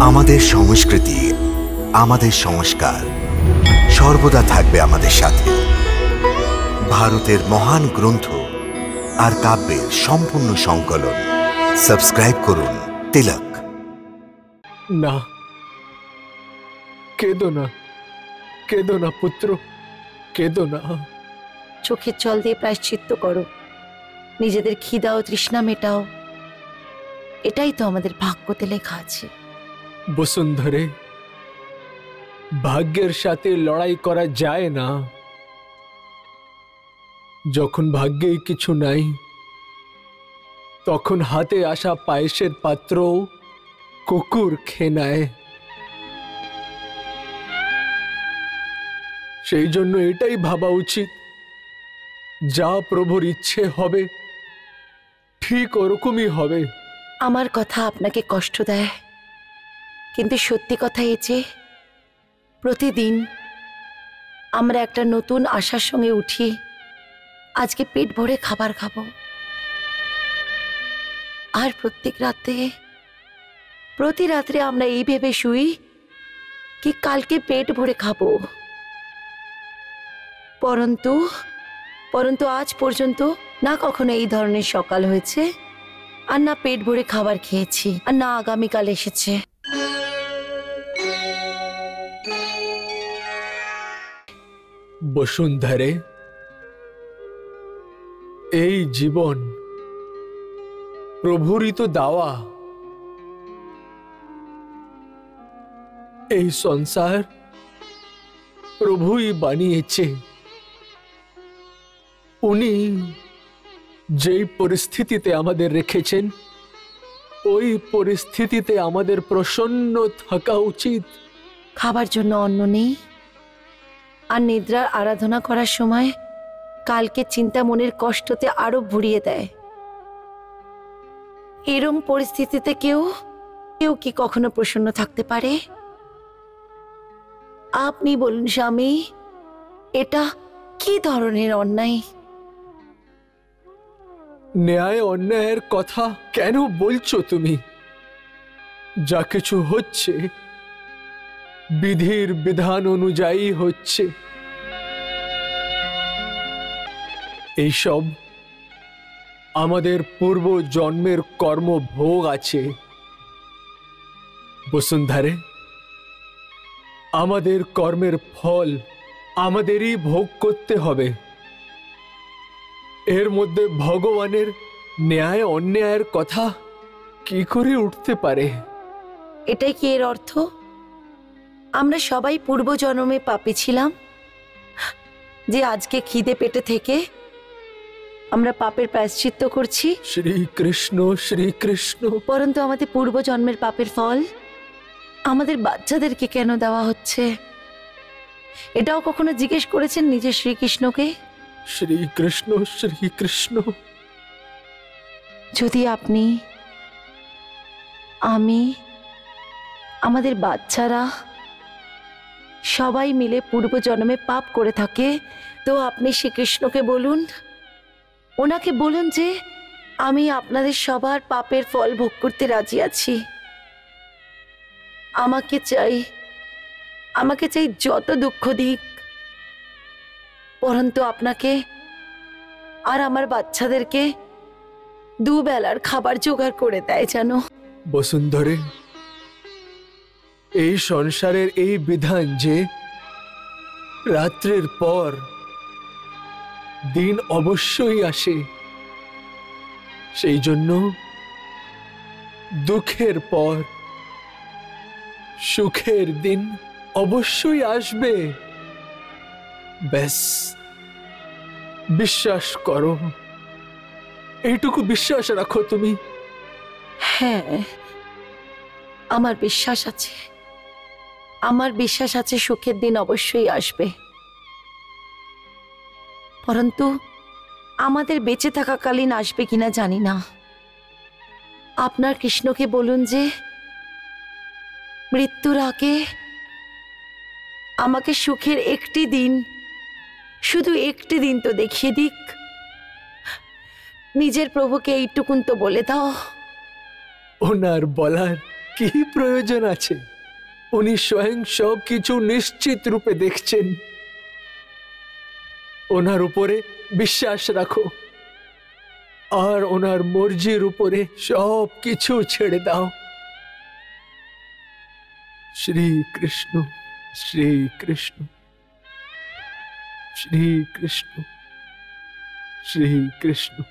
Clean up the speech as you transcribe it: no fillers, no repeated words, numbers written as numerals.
আমাদের সংস্কৃতি, আমাদের সংস্কার সর্বদা থাকবে আমাদের সাথে। ভারতের মহান গ্রন্থ আর কাব্যের সম্পূর্ণ সংকলন। সাবস্ক্রাইব করুন তিলক। না, কেঁদো না, কেঁদো না পুত্র, কেঁদো না। চোখের জল দিয়ে প্রায়শ্চিত্ত করো, নিজেদের খিদা ও তৃষ্ণা মেটাও। এটাই তো আমাদের ভাগ্যতে লেখা আছে। বসুন্ধরে, ভাগ্যের সাথে লড়াই করা যায় না। যখন ভাগ্যেই কিছু নাই, তখন হাতে আসা পায়েসের পাত্র কুকুর খেয়ে নেয়। সেই জন্য এটাই ভাবা উচিত, যা প্রভুর ইচ্ছে হবে ঠিক ওরকমই হবে। আমার কথা আপনাকে কষ্ট দেয়, কিন্তু সত্যি কথা এই যে প্রতিদিন আমরা একটা নতুন আশার সঙ্গে উঠি, আজকে পেট ভরে খাবার খাবো। আর প্রতি রাত্রে আমরা এই ভেবে শুই কি কালকে পেট ভরে খাবো। পরন্তু আজ পর্যন্ত না কখনো এই ধরনের সকাল হয়েছে, আর না পেট ভরে খাবার খেয়েছি, আর না আগামীকাল এসেছে। বসুন্ধরে, এই জীবন প্রভুরই তো দেওয়া। এই সংসার প্রভুই বানিয়েছে। উনি যেই পরিস্থিতিতে আমাদের রেখেছেন, ওই পরিস্থিতিতে আমাদের প্রসন্ন থাকা উচিত। খাবার জন্য অন্ন নেই, আর নিদ্রার আরাধনা করার সময় কালকে চিন্তা মনের কষ্টতে আরো ভরিয়ে দেয়। এরম পরিস্থিতিতে কেউ কি কখনো প্রসন্ন থাকতে পারে? আপনি বলুন স্বামী, এটা কি ধরনের অন্যায়? ন্যায় অন্যায়ের কথা কেন বলছো তুমি? যা কিছু হচ্ছে বিধির বিধান অনুযায়ী হচ্ছে। এইসব আমাদের পূর্ব জন্মের কর্মভোগ আছে। বসুন্ধরে, আমাদের কর্মের ফল আমাদেরই ভোগ করতে হবে। এর মধ্যে ভগবানের ন্যায় অন্যায়ের কথা কি করে উঠতে পারে? এটাই কি এর অর্থ? আমরা সবাই পূর্বজন্মে পাপী ছিলাম, যে আজকে খিদে পেটে থেকে আমরা পাপের প্রায়শ্চিত্ত করছি। শ্রীকৃষ্ণ শ্রীকৃষ্ণ। পরন্তু আমাদের পূর্বজন্মের পাপের ফল আমাদের বাচ্চাদেরকে কেন দেওয়া হচ্ছে? এটাও কখনো জিজ্ঞেস করেছেন নিজের শ্রীকৃষ্ণকে? শ্রীকৃষ্ণ শ্রীকৃষ্ণ। যদি আপনি, আমি, আমাদের বাচ্চারা সবাই মিলে পূর্বজন্মে পাপ করে থাকে, তো আপনি শ্রীকৃষ্ণকে বলুন, ওনাকে বলুন যে আমি আপনাদের সবার পাপের ফল ভোগ করতে রাজি আছি। আমাকে চাই যত দুঃখ দিক, পরন্তু আপনাকে আর আমার বাচ্চাদেরকে দুবেলার খাবার জোগাড় করে দেয় যেন। বসুন্ধরে, এই সংসারের এই বিধান যে রাত্রের পর দিন অবশ্যই আসে, সেই জন্য দুঃখের পর সুখের দিন অবশ্যই আসবে। ব্যাস, বিশ্বাস করো, এইটুকু বিশ্বাস রাখো তুমি। হ্যাঁ, আমার বিশ্বাস আছে সুখের দিন অবশ্যই আসবে। পরন্তু আমাদের বেঁচে থাকাকালীন আসবে কিনা জানি না। আপনার কৃষ্ণকে বলুন যে মৃত্যুর আগে আমাকে সুখের একটি দিন, শুধু একটি দিন তো দেখিয়ে দিক। নিজের প্রভুকে এইটুকুন তো বলে দাও। ওনার বলার কি প্রয়োজন আছে? উনি স্বয়ং সব কিছু নিশ্চিত রূপে দেখছেন। ওনার উপরে বিশ্বাস রাখো আর ওনার মর্জির উপরে সব কিছু ছেড়ে দাও। শ্রীকৃষ্ণ, শ্রীকৃষ্ণ, শ্রীকৃষ্ণ, শ্রীকৃষ্ণ।